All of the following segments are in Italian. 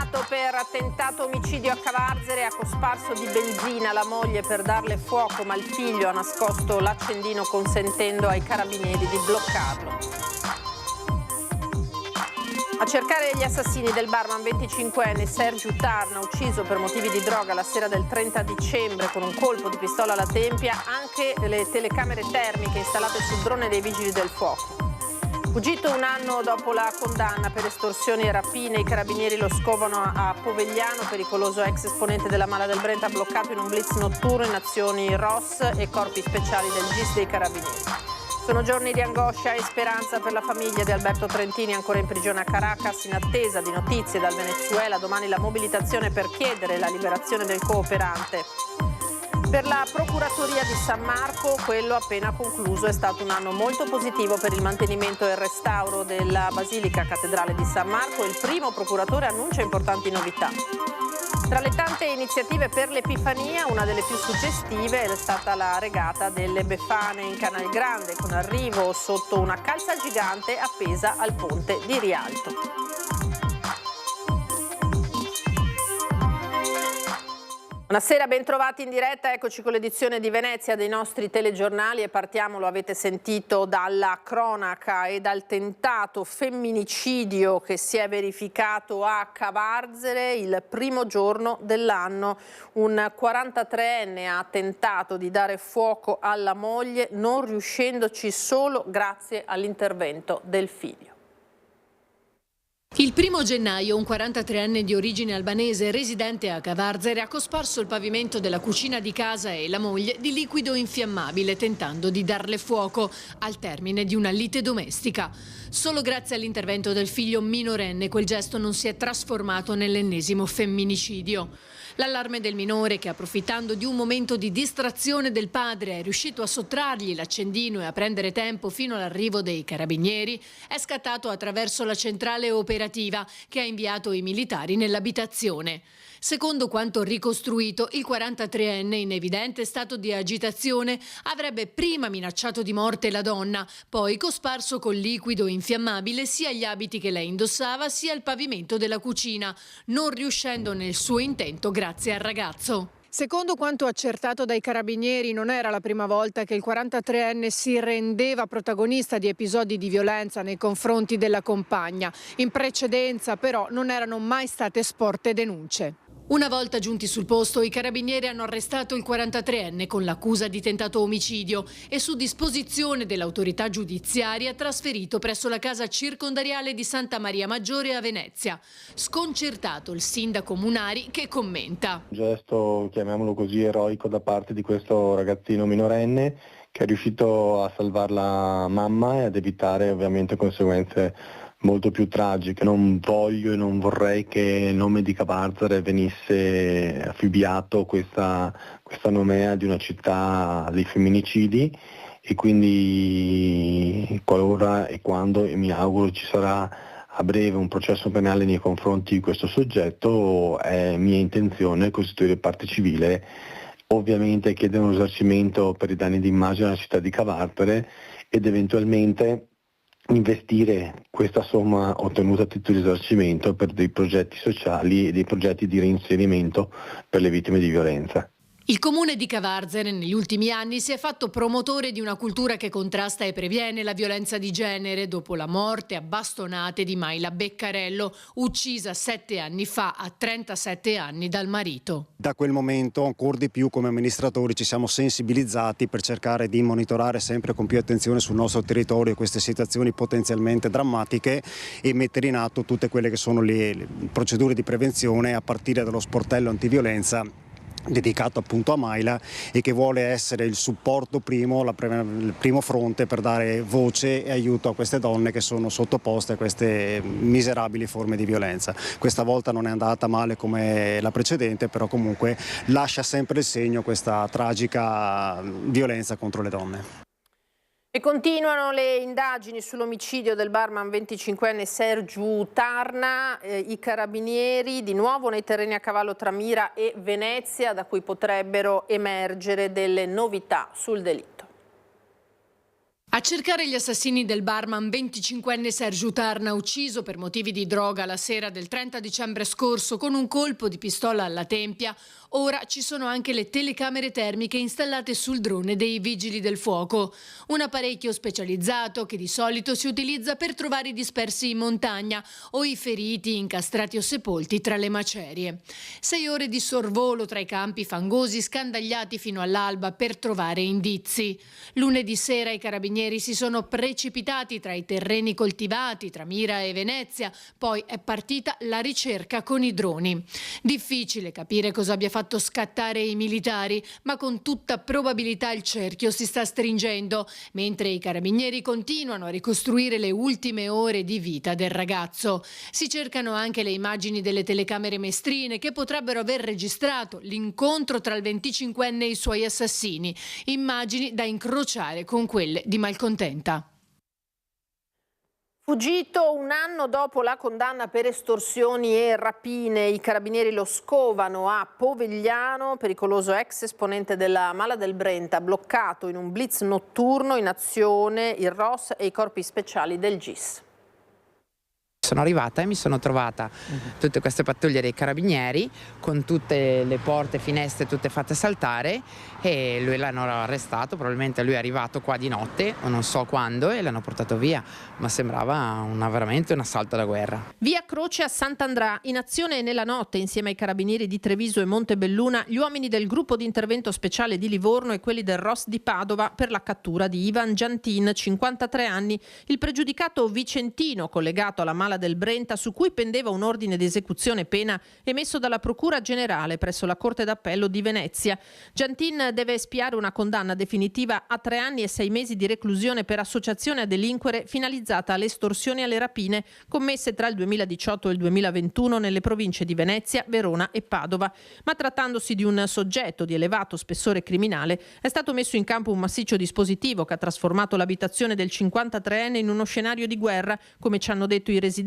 Condannato per tentato omicidio a Cavarzere, ha cosparso di benzina la moglie per darle fuoco, ma il figlio ha nascosto l'accendino consentendo ai carabinieri di bloccarlo. A cercare gli assassini del barman 25enne Sergiu Tarna, ucciso per motivi di droga la sera del 30 dicembre con un colpo di pistola alla tempia, anche le telecamere termiche installate sul drone dei vigili del fuoco. Fuggito un anno dopo la condanna per estorsioni e rapine, i carabinieri lo scovano a Povegliano, pericoloso ex esponente della Mala del Brenta bloccato in un blitz notturno in azioni ROS e corpi speciali del GIS dei carabinieri. Sono giorni di angoscia e speranza per la famiglia di Alberto Trentini, ancora in prigione a Caracas, in attesa di notizie dal Venezuela. Domani la mobilitazione per chiedere la liberazione del cooperante. Per la Procuratoria di San Marco, quello appena concluso è stato un anno molto positivo per il mantenimento e il restauro della Basilica Cattedrale di San Marco. Il primo procuratore annuncia importanti novità. Tra le tante iniziative per l'Epifania, una delle più suggestive è stata la regata delle Befane in Canal Grande, con arrivo sotto una calza gigante appesa al ponte di Rialto. Buonasera, ben trovati in diretta, eccoci con l'edizione di Venezia dei nostri telegiornali e partiamo, lo avete sentito, dalla cronaca e dal tentato femminicidio che si è verificato a Cavarzere il primo giorno dell'anno. Un 43enne ha tentato di dare fuoco alla moglie, non riuscendoci solo grazie all'intervento del figlio. Il 1° gennaio un 43enne di origine albanese residente a Cavarzere ha cosparso il pavimento della cucina di casa e la moglie di liquido infiammabile tentando di darle fuoco al termine di una lite domestica. Solo grazie all'intervento del figlio minorenne quel gesto non si è trasformato nell'ennesimo femminicidio. L'allarme del minore che, approfittando di un momento di distrazione del padre, è riuscito a sottrargli l'accendino e a prendere tempo fino all'arrivo dei carabinieri, è scattato attraverso la centrale operativa che ha inviato i militari nell'abitazione. Secondo quanto ricostruito, il 43enne in evidente stato di agitazione avrebbe prima minacciato di morte la donna, poi cosparso col liquido infiammabile sia gli abiti che lei indossava sia il pavimento della cucina, non riuscendo nel suo intento grazie al ragazzo. Secondo quanto accertato dai carabinieri, non era la prima volta che il 43enne si rendeva protagonista di episodi di violenza nei confronti della compagna. In precedenza, però, non erano mai state sporte denunce. Una volta giunti sul posto, i carabinieri hanno arrestato il 43enne con l'accusa di tentato omicidio e su disposizione dell'autorità giudiziaria trasferito presso la casa circondariale di Santa Maria Maggiore a Venezia. Sconcertato il sindaco Munari che commenta. Un gesto, chiamiamolo così, eroico da parte di questo ragazzino minorenne che è riuscito a salvare la mamma e ad evitare ovviamente conseguenze molto più tragiche. Non voglio e non vorrei che il nome di Cavarzere venisse affibbiato questa nomea di una città dei femminicidi e quindi qualora e quando, e mi auguro ci sarà a breve un processo penale nei confronti di questo soggetto, è mia intenzione costituire parte civile, ovviamente chiedere un risarcimento per i danni d'immagine alla città di Cavarzere ed eventualmente investire questa somma ottenuta a titolo di risarcimento per dei progetti sociali e dei progetti di reinserimento per le vittime di violenza. Il comune di Cavarzere negli ultimi anni si è fatto promotore di una cultura che contrasta e previene la violenza di genere dopo la morte a bastonate di Mayla Beccarello, uccisa 7 anni fa a 37 anni dal marito. Da quel momento ancora di più come amministratori ci siamo sensibilizzati per cercare di monitorare sempre con più attenzione sul nostro territorio queste situazioni potenzialmente drammatiche e mettere in atto tutte quelle che sono le procedure di prevenzione a partire dallo sportello antiviolenza dedicato appunto a Mayla e che vuole essere il supporto il primo fronte per dare voce e aiuto a queste donne che sono sottoposte a queste miserabili forme di violenza. Questa volta non è andata male come la precedente, però comunque lascia sempre il segno questa tragica violenza contro le donne. E continuano le indagini sull'omicidio del barman 25enne Sergiu Tarna, i carabinieri di nuovo nei terreni a cavallo tra Mira e Venezia, da cui potrebbero emergere delle novità sul delitto. A cercare gli assassini del barman 25enne Sergiu Tarna, ucciso per motivi di droga la sera del 30 dicembre scorso con un colpo di pistola alla tempia, ora ci sono anche le telecamere termiche installate sul drone dei vigili del fuoco. Un apparecchio specializzato che di solito si utilizza per trovare i dispersi in montagna o i feriti incastrati o sepolti tra le macerie. 6 ore di sorvolo tra i campi fangosi scandagliati fino all'alba per trovare indizi. Lunedì sera i carabinieri si sono precipitati tra i terreni coltivati tra Mira e Venezia, poi è partita la ricerca con i droni. Difficile capire cosa abbia fatto scattare i militari, ma con tutta probabilità il cerchio si sta stringendo, mentre i carabinieri continuano a ricostruire le ultime ore di vita del ragazzo. Si cercano anche le immagini delle telecamere mestrine che potrebbero aver registrato l'incontro tra il 25enne e i suoi assassini, immagini da incrociare con quelle di Malcontenta. Fuggito un anno dopo la condanna per estorsioni e rapine, i carabinieri lo scovano a Povegliano, pericoloso ex esponente della Mala del Brenta, bloccato in un blitz notturno in azione il ROS e i corpi speciali del GIS. Sono arrivata e mi sono trovata tutte queste pattuglie dei carabinieri con tutte le porte e finestre tutte fatte saltare, e lui l'hanno arrestato, probabilmente lui è arrivato qua di notte o non so quando, e l'hanno portato via, ma sembrava veramente un assalto da guerra. Via Croce a Sant'Andrà, in azione nella notte insieme ai carabinieri di Treviso e Montebelluna, gli uomini del gruppo di intervento speciale di Livorno e quelli del ROS di Padova per la cattura di Ivan Giantin, 53 anni, il pregiudicato vicentino collegato alla Mala del Brenta, su cui pendeva un ordine di esecuzione pena emesso dalla Procura Generale presso la Corte d'Appello di Venezia. Giantin deve espiare una condanna definitiva a 3 anni e 6 mesi di reclusione per associazione a delinquere finalizzata alle estorsioni e alle rapine commesse tra il 2018 e il 2021 nelle province di Venezia, Verona e Padova. Ma trattandosi di un soggetto di elevato spessore criminale, è stato messo in campo un massiccio dispositivo che ha trasformato l'abitazione del 53enne in uno scenario di guerra, come ci hanno detto i residenti,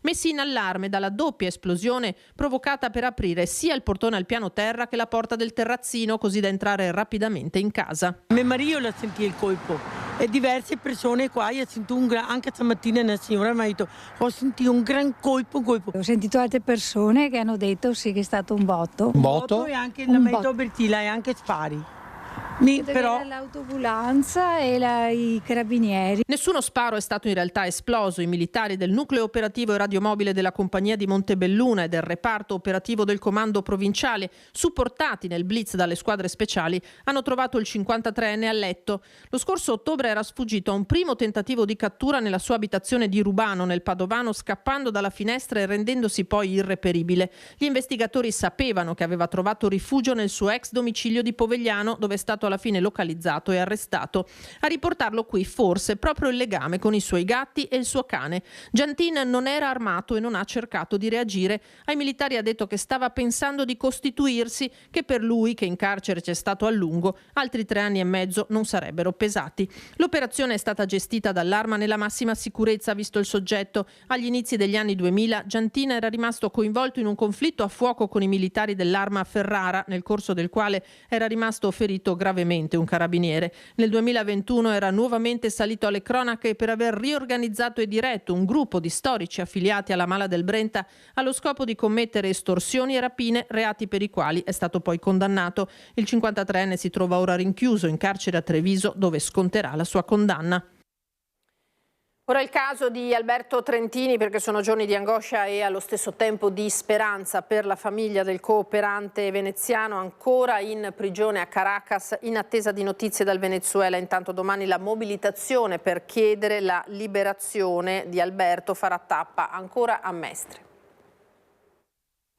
messi in allarme dalla doppia esplosione provocata per aprire sia il portone al piano terra che la porta del terrazzino, così da entrare rapidamente in casa. Mio marito l'ha sentito il colpo e diverse persone qua, io ho sentito anche stamattina una signora mi ha detto ho sentito un gran colpo. Ho sentito altre persone che hanno detto sì che è stato un botto. Un botto e anche la Maito Bertilla e anche spari. Però l'autoambulanza e i carabinieri. Nessuno sparo è stato in realtà esploso. I militari del nucleo operativo e radiomobile della compagnia di Montebelluna e del reparto operativo del comando provinciale, supportati nel blitz dalle squadre speciali, hanno trovato il 53enne a letto. Lo scorso ottobre era sfuggito a un primo tentativo di cattura nella sua abitazione di Rubano, nel Padovano, scappando dalla finestra e rendendosi poi irreperibile. Gli investigatori sapevano che aveva trovato rifugio nel suo ex domicilio di Povegliano, dove è stato alla fine localizzato e arrestato. A riportarlo qui forse proprio il legame con i suoi gatti e il suo cane. Giantin non era armato e non ha cercato di reagire. Ai militari ha detto che stava pensando di costituirsi, che per lui, che in carcere c'è stato a lungo, altri 3 anni e mezzo non sarebbero pesati. L'operazione è stata gestita dall'Arma nella massima sicurezza, visto il soggetto. Agli inizi degli anni 2000 Giantin era rimasto coinvolto in un conflitto a fuoco con i militari dell'Arma a Ferrara, nel corso del quale era rimasto ferito gravemente un carabiniere. Nel 2021 era nuovamente salito alle cronache per aver riorganizzato e diretto un gruppo di storici affiliati alla Mala del Brenta allo scopo di commettere estorsioni e rapine, reati per i quali è stato poi condannato. Il 53enne si trova ora rinchiuso in carcere a Treviso, dove sconterà la sua condanna. Ora il caso di Alberto Trentini, perché sono giorni di angoscia e allo stesso tempo di speranza per la famiglia del cooperante veneziano ancora in prigione a Caracas in attesa di notizie dal Venezuela. Intanto domani la mobilitazione per chiedere la liberazione di Alberto farà tappa ancora a Mestre.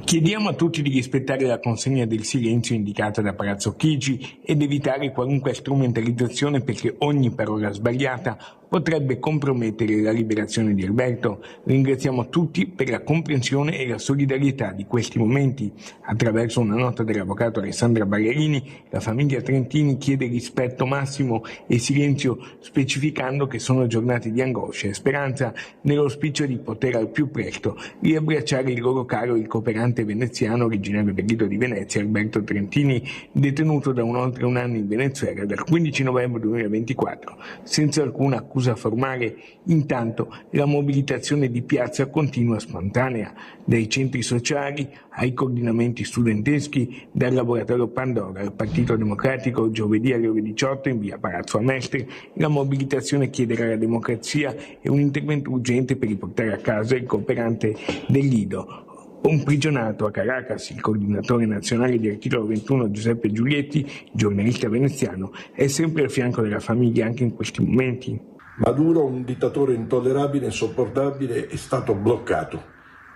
Chiediamo a tutti di rispettare la consegna del silenzio indicata da Palazzo Chigi ed evitare qualunque strumentalizzazione, perché ogni parola sbagliata potrebbe compromettere la liberazione di Alberto. Ringraziamo tutti per la comprensione e la solidarietà di questi momenti. Attraverso una nota dell'avvocato Alessandra Ballerini, la famiglia Trentini chiede rispetto massimo e silenzio, specificando che sono giornate di angoscia e speranza, nell'auspicio di poter al più presto riabbracciare il loro caro, il cooperante veneziano originario del Lido di Venezia, Alberto Trentini, detenuto da oltre un anno in Venezuela dal 15 novembre 2024, senza alcuna accusa formale. Intanto la mobilitazione di piazza continua spontanea, dai centri sociali ai coordinamenti studenteschi, dal laboratorio Pandora al Partito Democratico. Giovedì alle ore 18 in via Palazzo a Mestre la mobilitazione chiederà la democrazia e un intervento urgente per riportare a casa il cooperante del Lido. Imprigionato a Caracas, il coordinatore nazionale di Articolo 21 Giuseppe Giulietti, giornalista veneziano, è sempre al fianco della famiglia anche in questi momenti. Maduro, un dittatore intollerabile e insopportabile, è stato bloccato.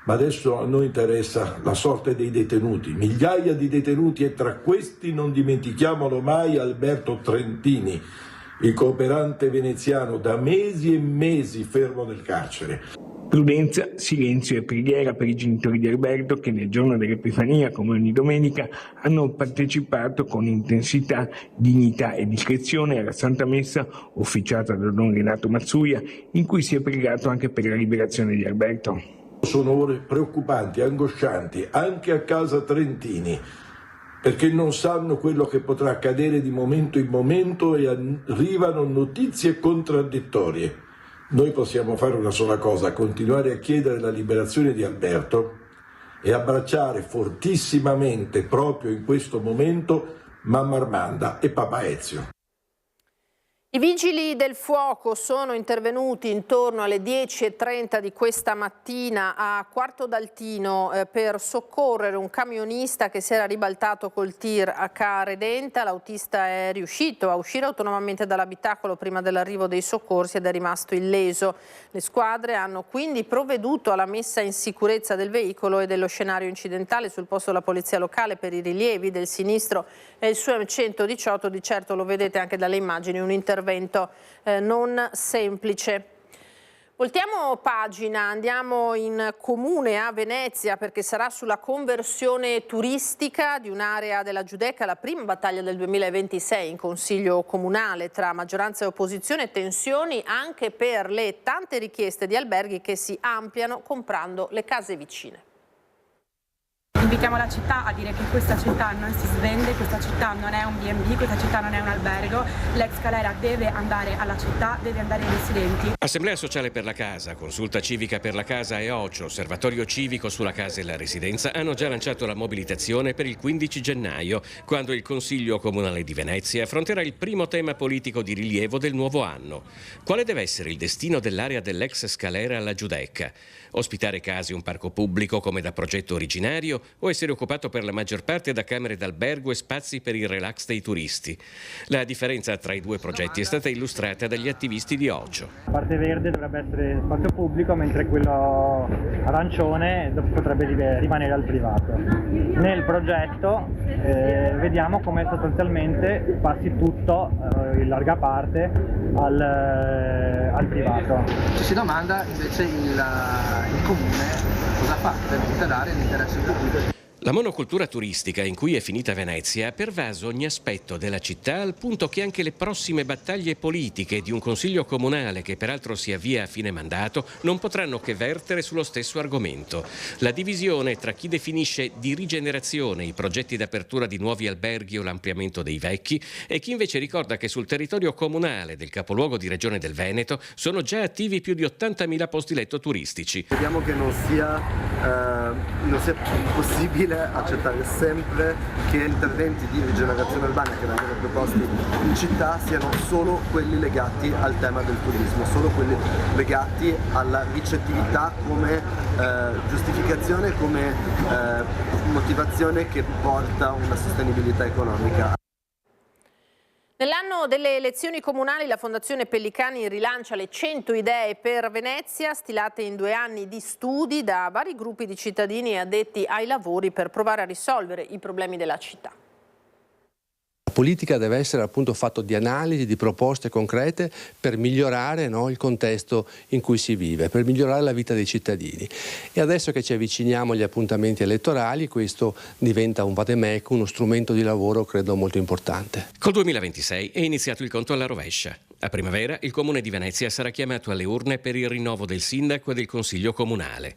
Ma adesso a noi interessa la sorte dei detenuti, migliaia di detenuti, e tra questi non dimentichiamolo mai Alberto Trentini, il cooperante veneziano da mesi e mesi fermo nel carcere. Prudenza, silenzio e preghiera per i genitori di Alberto che nel giorno dell'Epifania, come ogni domenica, hanno partecipato con intensità, dignità e discrezione alla Santa Messa officiata da Don Renato Mazzuia, in cui si è pregato anche per la liberazione di Alberto. Sono ore preoccupanti, angoscianti, anche a casa Trentini, perché non sanno quello che potrà accadere di momento in momento e arrivano notizie contraddittorie. Noi possiamo fare una sola cosa: continuare a chiedere la liberazione di Alberto e abbracciare fortissimamente, proprio in questo momento, mamma Armanda e papà Ezio. I vigili del fuoco sono intervenuti intorno alle 10:30 di questa mattina a Quarto d'Altino per soccorrere un camionista che si era ribaltato col tir a Redenta. L'autista è riuscito a uscire autonomamente dall'abitacolo prima dell'arrivo dei soccorsi ed è rimasto illeso. Le squadre hanno quindi provveduto alla messa in sicurezza del veicolo e dello scenario incidentale. Sul posto la polizia locale per i rilievi del sinistro e il suo 118, di certo lo vedete anche dalle immagini, un intervento non semplice. Voltiamo pagina, andiamo in comune a Venezia perché sarà sulla conversione turistica di un'area della Giudecca la prima battaglia del 2026 in Consiglio Comunale tra maggioranza e opposizione, tensioni anche per le tante richieste di alberghi che si ampliano comprando le case vicine. Invitiamo la città a dire che questa città non si svende, questa città non è un B&B, questa città non è un albergo. L'ex Scalera deve andare alla città, deve andare ai residenti. Assemblea sociale per la casa, consulta civica per la casa e OCCIO, osservatorio civico sulla casa e la residenza hanno già lanciato la mobilitazione per il 15 gennaio, quando il Consiglio Comunale di Venezia affronterà il primo tema politico di rilievo del nuovo anno. Quale deve essere il destino dell'area dell'ex Scalera alla Giudecca? Ospitare case e un parco pubblico come da progetto originario o essere occupato per la maggior parte da camere d'albergo e spazi per il relax dei turisti? La differenza tra i due progetti è stata illustrata dagli attivisti di OCCIO. La parte verde dovrebbe essere spazio pubblico, mentre quello arancione potrebbe rimanere al privato. Nel progetto vediamo come sostanzialmente passi tutto, in larga parte, al privato. Ci si domanda invece il comune cosa fa per tutelare l'interesse pubblico. La monocultura turistica in cui è finita Venezia ha pervaso ogni aspetto della città, al punto che anche le prossime battaglie politiche di un consiglio comunale, che peraltro si avvia a fine mandato, non potranno che vertere sullo stesso argomento. La divisione tra chi definisce di rigenerazione i progetti d'apertura di nuovi alberghi o l'ampliamento dei vecchi e chi invece ricorda che sul territorio comunale del capoluogo di Regione del Veneto sono già attivi più di 80.000 posti letto turistici. Vediamo che non sia possibile accettare sempre che interventi di rigenerazione urbana che vengono proposti in città siano solo quelli legati al tema del turismo, solo quelli legati alla ricettività come giustificazione, come motivazione che porta a una sostenibilità economica. Nell'anno delle elezioni comunali la Fondazione Pellicani rilancia le 100 idee per Venezia, stilate in 2 anni di studi da vari gruppi di cittadini addetti ai lavori per provare a risolvere i problemi della città. politica deve essere appunto fatto di analisi, di proposte concrete per migliorare, no, il contesto in cui si vive, per migliorare la vita dei cittadini. E adesso che ci avviciniamo agli appuntamenti elettorali, questo diventa un vademecum, uno strumento di lavoro credo molto importante. Col 2026 è iniziato il conto alla rovescia. A primavera il Comune di Venezia sarà chiamato alle urne per il rinnovo del sindaco e del Consiglio Comunale.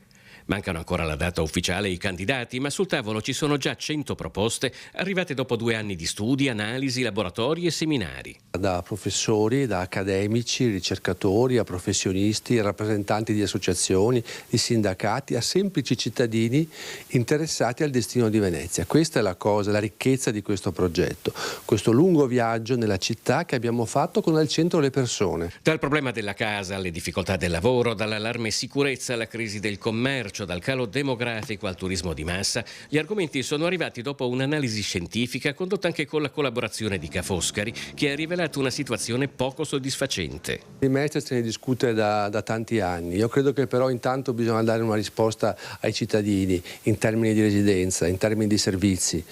Mancano ancora la data ufficiale e i candidati, ma sul tavolo ci sono già 100 proposte arrivate dopo 2 anni di studi, analisi, laboratori e seminari. Da professori, da accademici, ricercatori, a professionisti, rappresentanti di associazioni, di sindacati, a semplici cittadini interessati al destino di Venezia. Questa è la cosa, la ricchezza di questo progetto, questo lungo viaggio nella città che abbiamo fatto con al centro le persone. Dal problema della casa alle difficoltà del lavoro, dall'allarme sicurezza alla crisi del commercio, dal calo demografico al turismo di massa, gli argomenti sono arrivati dopo un'analisi scientifica condotta anche con la collaborazione di Ca' Foscari, che ha rivelato una situazione poco soddisfacente. Di Venezia se ne discute da tanti anni. Io credo che però intanto bisogna dare una risposta ai cittadini in termini di residenza, in termini di servizi,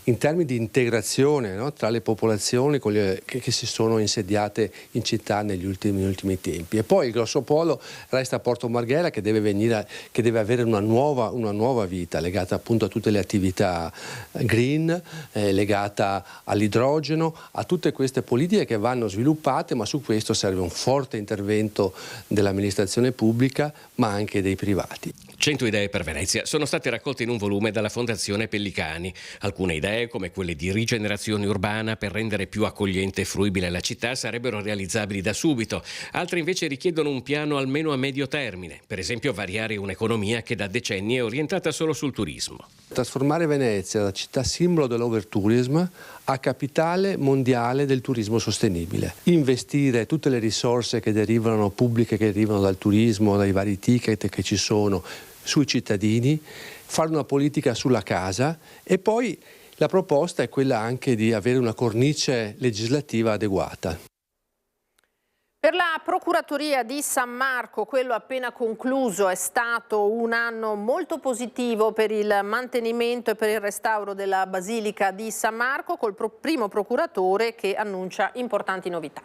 in termini di integrazione, no, tra le popolazioni che si sono insediate in città negli ultimi tempi. E poi il grosso polo resta Porto Marghera, che deve avere una nuova vita legata appunto a tutte le attività green, legata all'idrogeno, a tutte queste politiche che vanno sviluppate, ma su questo serve un forte intervento dell'amministrazione pubblica ma anche dei privati. 100 idee per Venezia sono state raccolte in un volume dalla Fondazione Pellicani. Alcune idee, come quelle di rigenerazione urbana per rendere più accogliente e fruibile la città, sarebbero realizzabili da subito. Altre invece richiedono un piano almeno a medio termine, per esempio variare un'economia che da decenni è orientata solo sul turismo. Trasformare Venezia da città simbolo dell'overtourism a capitale mondiale del turismo sostenibile. Investire tutte le risorse pubbliche che derivano dal turismo, dai vari ticket che ci sono, sui cittadini, fare una politica sulla casa e poi la proposta è quella anche di avere una cornice legislativa adeguata. Per la Procuratoria di San Marco, quello appena concluso è stato un anno molto positivo per il mantenimento e per il restauro della Basilica di San Marco, col primo procuratore che annuncia importanti novità.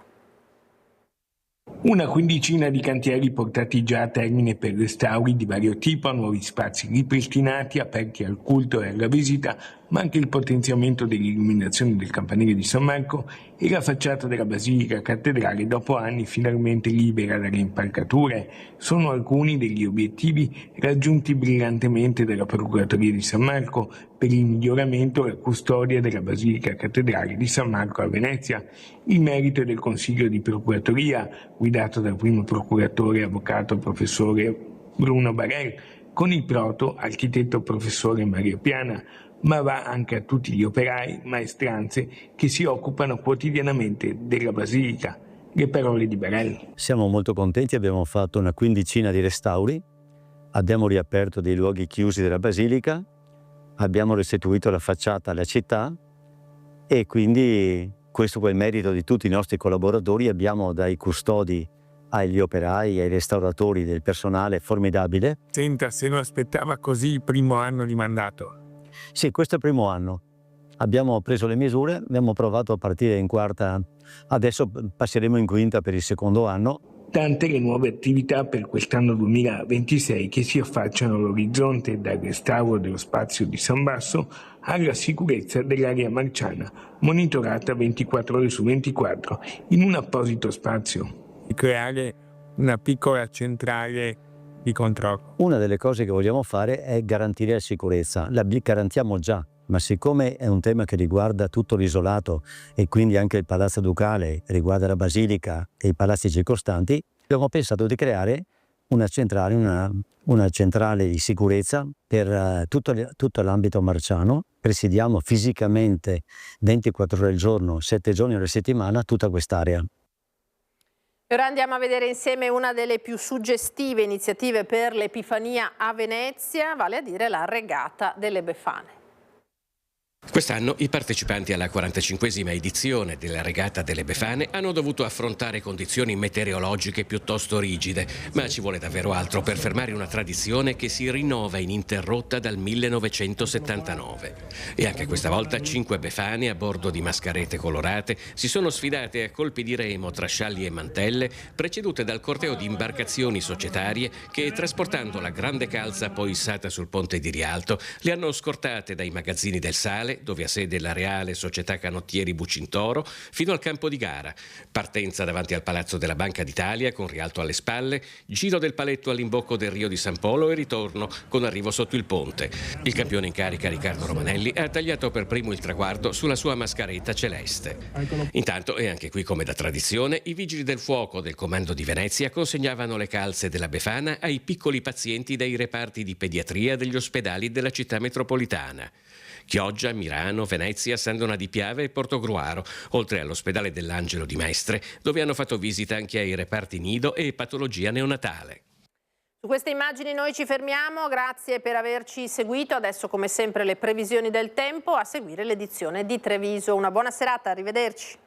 Una quindicina di cantieri portati già a termine per restauri di vario tipo, nuovi spazi ripristinati, aperti al culto e alla visita, ma anche il potenziamento dell'illuminazione del campanile di San Marco e la facciata della Basilica Cattedrale dopo anni finalmente libera dalle impalcature. Sono alcuni degli obiettivi raggiunti brillantemente dalla Procuratoria di San Marco per il miglioramento e la custodia della Basilica Cattedrale di San Marco a Venezia. Il merito è del Consiglio di Procuratoria, guidato dal primo procuratore avvocato professore Bruno Barel, con il proto architetto professore Mario Piana, ma va anche a tutti gli operai, maestranze che si occupano quotidianamente della Basilica. Le parole di Barel. Siamo molto contenti, abbiamo fatto una quindicina di restauri, abbiamo riaperto dei luoghi chiusi della Basilica, abbiamo restituito la facciata alla città e quindi questo è il merito di tutti i nostri collaboratori. Abbiamo dai custodi agli operai, ai restauratori, del personale formidabile. Senta, se non aspettava così il primo anno di mandato. Sì, questo è il primo anno. Abbiamo preso le misure, abbiamo provato a partire in quarta, adesso passeremo in quinta per il secondo anno. Tante le nuove attività per quest'anno 2026 che si affacciano all'orizzonte, dal restauro dello spazio di San Basso alla sicurezza dell'area marciana, monitorata 24 ore su 24 in un apposito spazio. Di creare una piccola centrale di controllo. Una delle cose che vogliamo fare è garantire la sicurezza. La garantiamo già, ma siccome è un tema che riguarda tutto l'isolato e quindi anche il Palazzo Ducale, riguarda la Basilica e i palazzi circostanti, abbiamo pensato di creare una centrale di sicurezza per tutto l'ambito marciano. Presidiamo fisicamente 24 ore al giorno, 7 giorni alla settimana tutta quest'area. Ora andiamo a vedere insieme una delle più suggestive iniziative per l'Epifania a Venezia, vale a dire la regata delle Befane. Quest'anno i partecipanti alla 45esima edizione della Regata delle Befane hanno dovuto affrontare condizioni meteorologiche piuttosto rigide, ma ci vuole davvero altro per fermare una tradizione che si rinnova ininterrotta dal 1979. E anche questa volta 5 befane a bordo di mascarete colorate si sono sfidate a colpi di remo tra scialli e mantelle, precedute dal corteo di imbarcazioni societarie che, trasportando la grande calza poi issata sul ponte di Rialto, le hanno scortate dai magazzini del Sale, dove ha sede la Reale Società Canottieri Bucintoro, fino al campo di gara. Partenza davanti al Palazzo della Banca d'Italia con Rialto alle spalle, giro del paletto all'imbocco del Rio di San Polo e ritorno con arrivo sotto il ponte. Il campione in carica Riccardo Romanelli ha tagliato per primo il traguardo sulla sua mascaretta celeste. Intanto, e anche qui come da tradizione, i vigili del fuoco del Comando di Venezia consegnavano le calze della Befana ai piccoli pazienti dei reparti di pediatria degli ospedali della città metropolitana. Chioggia, Milano, Venezia, San Donà di Piave e Portogruaro, oltre all'ospedale dell'Angelo di Mestre, dove hanno fatto visita anche ai reparti nido e patologia neonatale. Su queste immagini noi ci fermiamo, grazie per averci seguito. Adesso come sempre le previsioni del tempo, a seguire l'edizione di Treviso. Una buona serata, arrivederci.